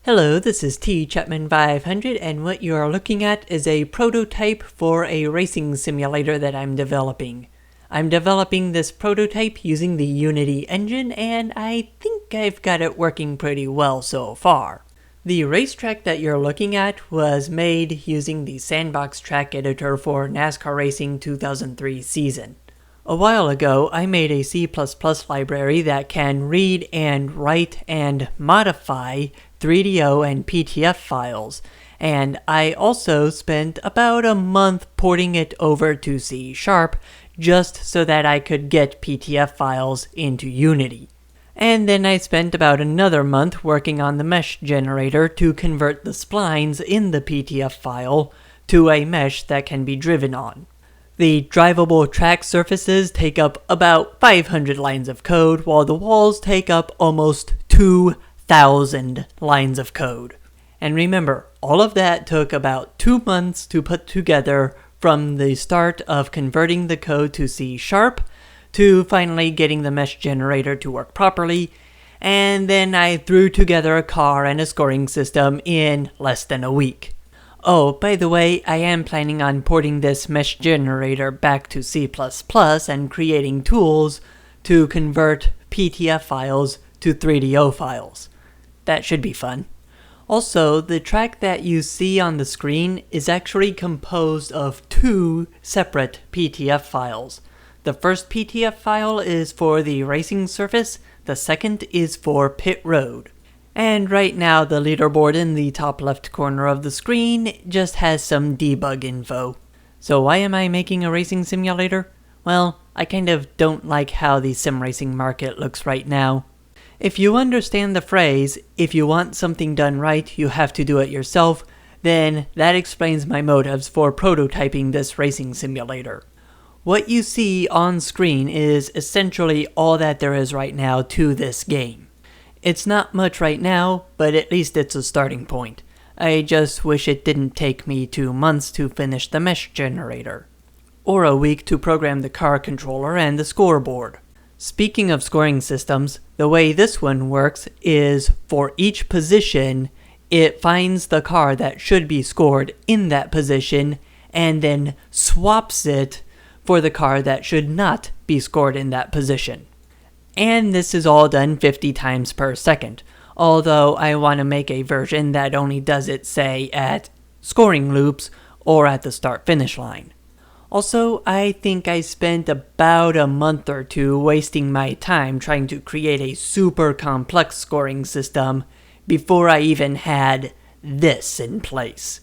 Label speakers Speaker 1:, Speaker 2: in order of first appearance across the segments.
Speaker 1: Hello, this is T Chapman 500, and what you are looking at is a prototype for a racing simulator that I'm developing. I'm developing this prototype using the Unity engine, and I think I've got it working pretty well so far. The racetrack that you're looking at was made using the sandbox track editor for NASCAR Racing 2003 season. A while ago, I made a C++ library that can read and write and modify 3DO and PTF files, and I also spent about a month porting it over to C# just so that I could get PTF files into Unity. And then I spent about another month working on the mesh generator to convert the splines in the PTF file to a mesh that can be driven on. The drivable track surfaces take up about 500 lines of code, while the walls take up almost 2,000 lines of code. And remember, all of that took about 2 months to put together, from the start of converting the code to C# to finally getting the mesh generator to work properly, and then I threw together a car and a scoring system in less than a week. Oh, by the way, I am planning on porting this mesh generator back to C++ and creating tools to convert PTF files to 3DO files. That should be fun. Also, the track that you see on the screen is actually composed of 2 separate PTF files. The first PTF file is for the racing surface, the second is for pit road. And right now the leaderboard in the top left corner of the screen just has some debug info. So why am I making a racing simulator? Well, I kind of don't like how the sim racing market looks right now. If you understand the phrase, if you want something done right, you have to do it yourself, then that explains my motives for prototyping this racing simulator. What you see on screen is essentially all that there is right now to this game. It's not much right now, but at least it's a starting point. I just wish it didn't take me 2 months to finish the mesh generator, or a week to program the car controller and the scoreboard. Speaking of scoring systems, the way this one works is for each position, it finds the car that should be scored in that position and then swaps it for the car that should not be scored in that position. And this is all done 50 times per second, although I want to make a version that only does it, say, at scoring loops or at the start-finish line. Also, I think I spent about a month or 2 wasting my time trying to create a super complex scoring system before I even had this in place.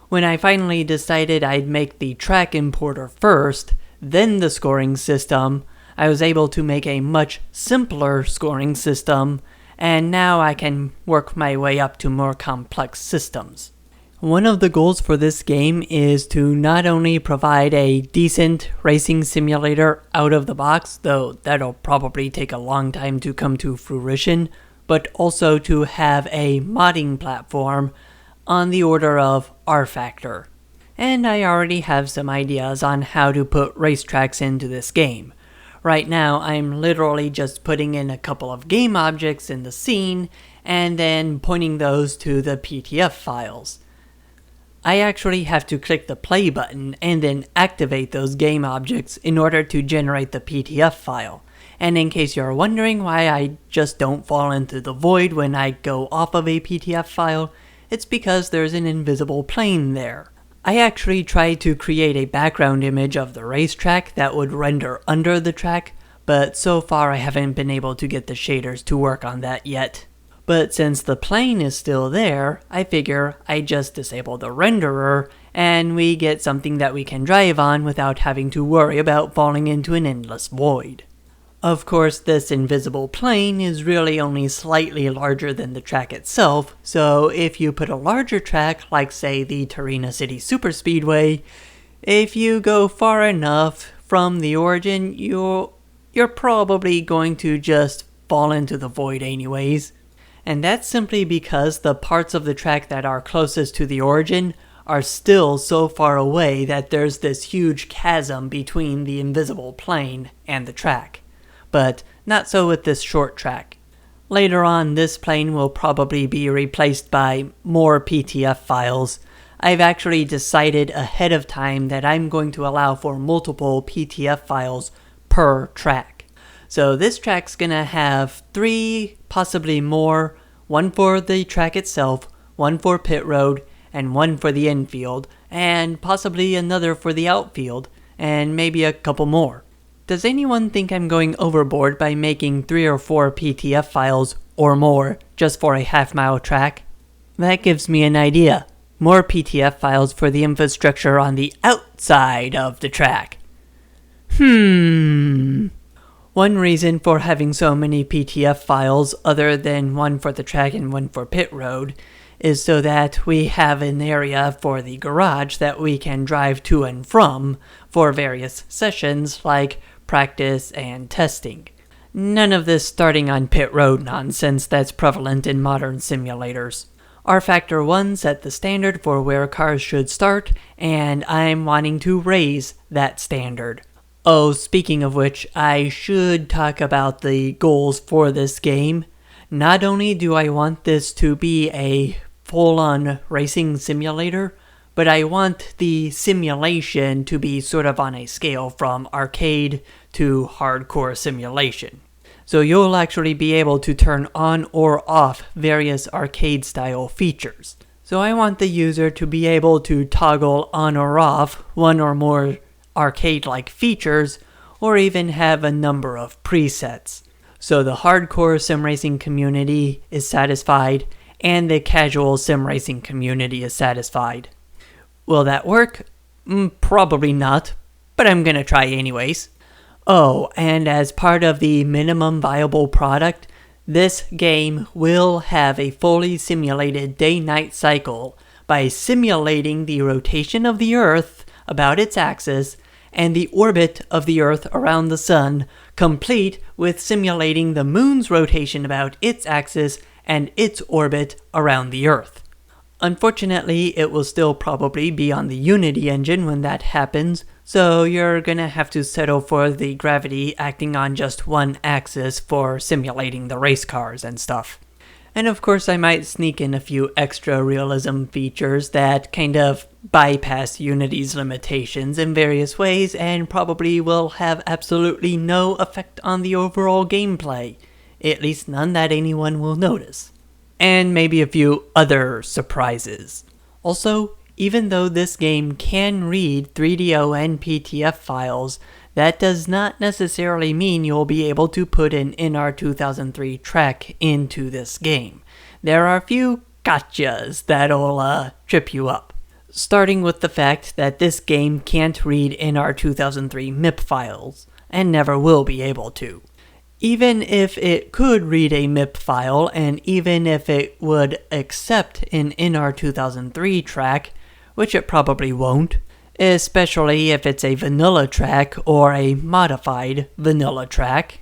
Speaker 1: When I finally decided I'd make the track importer first, then the scoring system, I was able to make a much simpler scoring system, and now I can work my way up to more complex systems. One of the goals for this game is to not only provide a decent racing simulator out of the box, though that'll probably take a long time to come to fruition, but also to have a modding platform on the order of R-Factor. And I already have some ideas on how to put racetracks into this game. Right now, I'm literally just putting in a couple of game objects in the scene, and then pointing those to the PTF files. I actually have to click the play button and then activate those game objects in order to generate the PTF file. And in case you're wondering why I just don't fall into the void when I go off of a PTF file, it's because there's an invisible plane there. I actually tried to create a background image of the racetrack that would render under the track, but so far I haven't been able to get the shaders to work on that yet. But since the plane is still there, I figure I just disable the renderer and we get something that we can drive on without having to worry about falling into an endless void. Of course, this invisible plane is really only slightly larger than the track itself, so if you put a larger track, like say the Tarina City Superspeedway, if you go far enough from the origin, you're probably going to just fall into the void anyways. And that's simply because the parts of the track that are closest to the origin are still so far away that there's this huge chasm between the invisible plane and the track. But not so with this short track. Later on, this plane will probably be replaced by more PTF files. I've actually decided ahead of time that I'm going to allow for multiple PTF files per track. So this track's gonna have 3, possibly more, one for the track itself, one for pit road, and one for the infield, and possibly another for the outfield, and maybe a couple more. Does anyone think I'm going overboard by making 3 or 4 PTF files or more just for a half-mile track? That gives me an idea. More PTF files for the infrastructure on the outside of the track. One reason for having so many PTF files, other than one for the track and one for pit road, is so that we have an area for the garage that we can drive to and from for various sessions like practice and testing. None of this starting on pit road nonsense that's prevalent in modern simulators. Our Factor 1 set the standard for where cars should start, and I'm wanting to raise that standard. Oh, speaking of which, I should talk about the goals for this game. Not only do I want this to be a full-on racing simulator, but I want the simulation to be sort of on a scale from arcade to hardcore simulation. So you'll actually be able to turn on or off various arcade-style features. So I want the user to be able to toggle on or off one or more arcade-like features, or even have a number of presets. So the hardcore sim racing community is satisfied, and the casual sim racing community is satisfied. Will that work? Probably not, but I'm gonna try anyways. Oh, and as part of the minimum viable product, this game will have a fully simulated day-night cycle by simulating the rotation of the Earth about its axis and the orbit of the Earth around the Sun, complete with simulating the Moon's rotation about its axis and its orbit around the Earth. Unfortunately, it will still probably be on the Unity engine when that happens, so you're gonna have to settle for the gravity acting on just one axis for simulating the race cars and stuff. And of course I might sneak in a few extra realism features that kind of bypass Unity's limitations in various ways and probably will have absolutely no effect on the overall gameplay, at least none that anyone will notice. And maybe a few other surprises. Also, even though this game can read 3DO and PTF files, that does not necessarily mean you'll be able to put an NR2003 track into this game. There are a few gotchas that'll trip you up. Starting with the fact that this game can't read NR2003 MIP files, and never will be able to. Even if it could read a MIP file, and even if it would accept an NR2003 track, which it probably won't, especially if it's a vanilla track or a modified vanilla track,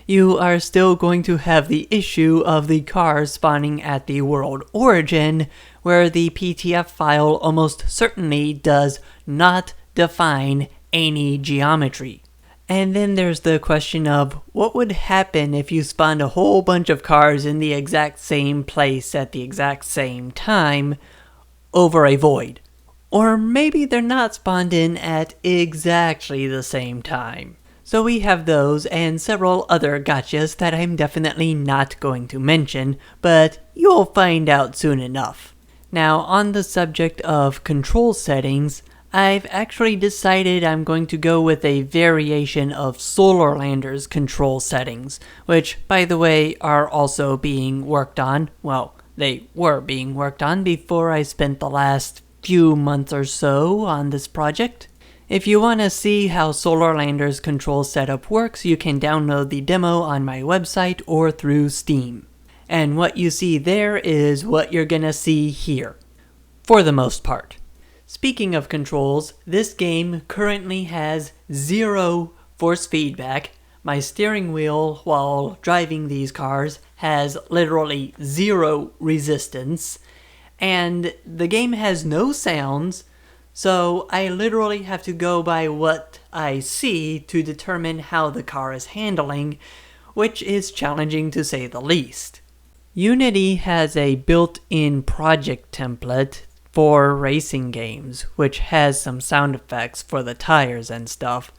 Speaker 1: you are still going to have the issue of the cars spawning at the world origin, where the PTF file almost certainly does not define any geometry. And then there's the question of what would happen if you spawned a whole bunch of cars in the exact same place at the exact same time over a void. Or maybe they're not spawned in at exactly the same time. So we have those and several other gotchas that I'm definitely not going to mention, but you'll find out soon enough. Now, on the subject of control settings, I've actually decided I'm going to go with a variation of Solar Lander's control settings, which, by the way, are also being worked on. Well, they were being worked on before I spent the last few months or so on this project. If you want to see how Solar Lander's control setup works, you can download the demo on my website or through Steam. And what you see there is what you're gonna see here, for the most part. Speaking of controls, this game currently has 0 force feedback. My steering wheel while driving these cars has literally 0 resistance. And the game has no sounds, so I literally have to go by what I see to determine how the car is handling, which is challenging to say the least. Unity has a built-in project template for racing games, which has some sound effects for the tires and stuff.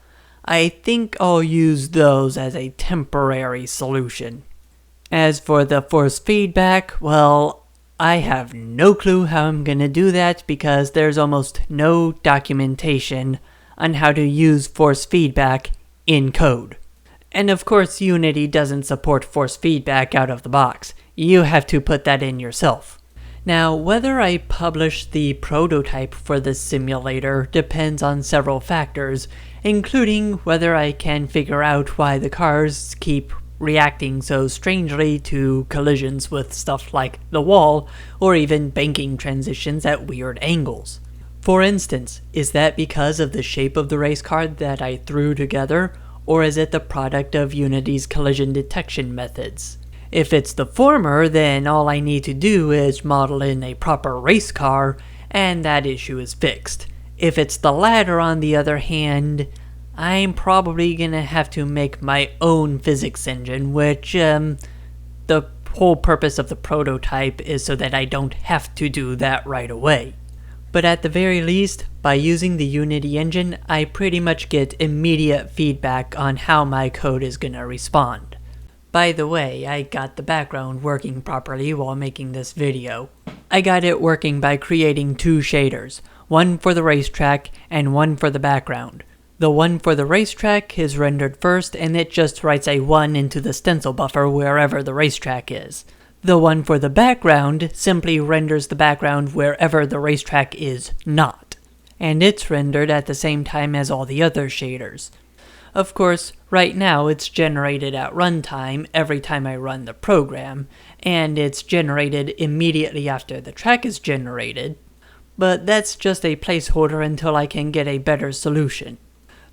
Speaker 1: I think I'll use those as a temporary solution. As for the force feedback, well, I have no clue how I'm gonna do that because there's almost no documentation on how to use force feedback in code. And of course, Unity doesn't support force feedback out of the box. You have to put that in yourself. Now, whether I publish the prototype for this simulator depends on several factors, including whether I can figure out why the cars keep reacting so strangely to collisions with stuff like the wall, or even banking transitions at weird angles. For instance, is that because of the shape of the race car that I threw together, or is it the product of Unity's collision detection methods? If it's the former, then all I need to do is model in a proper race car, and that issue is fixed. If it's the latter, on the other hand, I'm probably gonna have to make my own physics engine, which, the whole purpose of the prototype is so that I don't have to do that right away. But at the very least, by using the Unity engine, I pretty much get immediate feedback on how my code is gonna respond. By the way, I got the background working properly while making this video. I got it working by creating two shaders, one for the racetrack and one for the background. The one for the racetrack is rendered first, and it just writes a 1 into the stencil buffer wherever the racetrack is. The one for the background simply renders the background wherever the racetrack is not, and it's rendered at the same time as all the other shaders. Of course, right now it's generated at runtime every time I run the program, and it's generated immediately after the track is generated, but that's just a placeholder until I can get a better solution.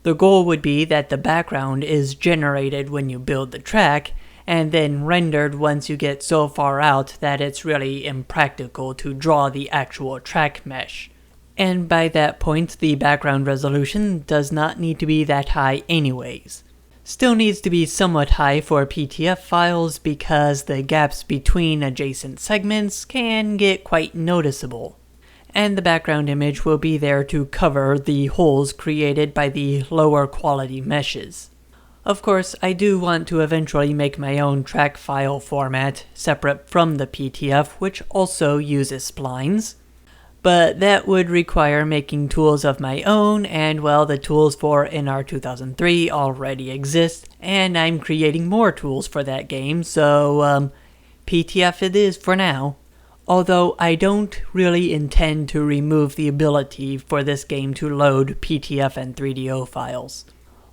Speaker 1: The goal would be that the background is generated when you build the track, and then rendered once you get so far out that it's really impractical to draw the actual track mesh. And by that point, the background resolution does not need to be that high anyways. Still needs to be somewhat high for PTF files because the gaps between adjacent segments can get quite noticeable. And the background image will be there to cover the holes created by the lower quality meshes. Of course, I do want to eventually make my own track file format separate from the PTF, which also uses splines. But that would require making tools of my own, and well, the tools for NR 2003 already exist, and I'm creating more tools for that game, so PTF it is for now. Although I don't really intend to remove the ability for this game to load PTF and 3DO files.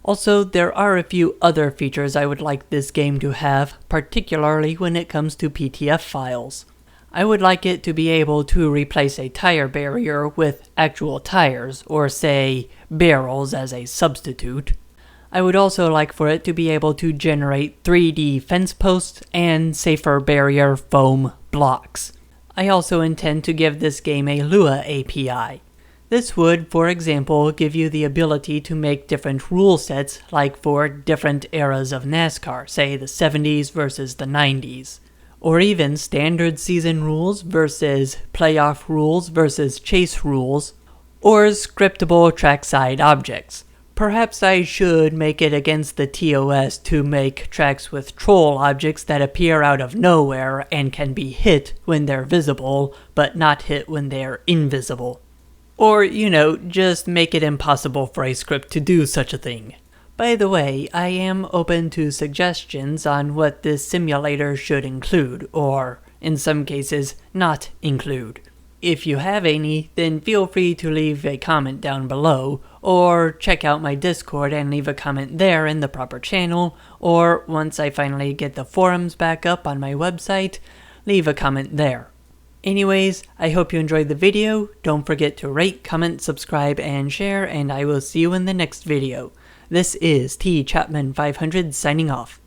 Speaker 1: Also, there are a few other features I would like this game to have, particularly when it comes to PTF files. I would like it to be able to replace a tire barrier with actual tires, or say, barrels as a substitute. I would also like for it to be able to generate 3D fence posts and safer barrier foam blocks. I also intend to give this game a Lua API. This would, for example, give you the ability to make different rule sets, like for different eras of NASCAR, say the 70s versus the 90s. Or even standard season rules versus playoff rules versus chase rules, or scriptable trackside objects. Perhaps I should make it against the TOS to make tracks with troll objects that appear out of nowhere and can be hit when they're visible, but not hit when they're invisible. Or, just make it impossible for a script to do such a thing. By the way, I am open to suggestions on what this simulator should include, or, in some cases, not include. If you have any, then feel free to leave a comment down below, or check out my Discord and leave a comment there in the proper channel, or once I finally get the forums back up on my website, leave a comment there. Anyways, I hope you enjoyed the video. Don't forget to rate, comment, subscribe, and share, and I will see you in the next video. This is T Chapman 500 signing off.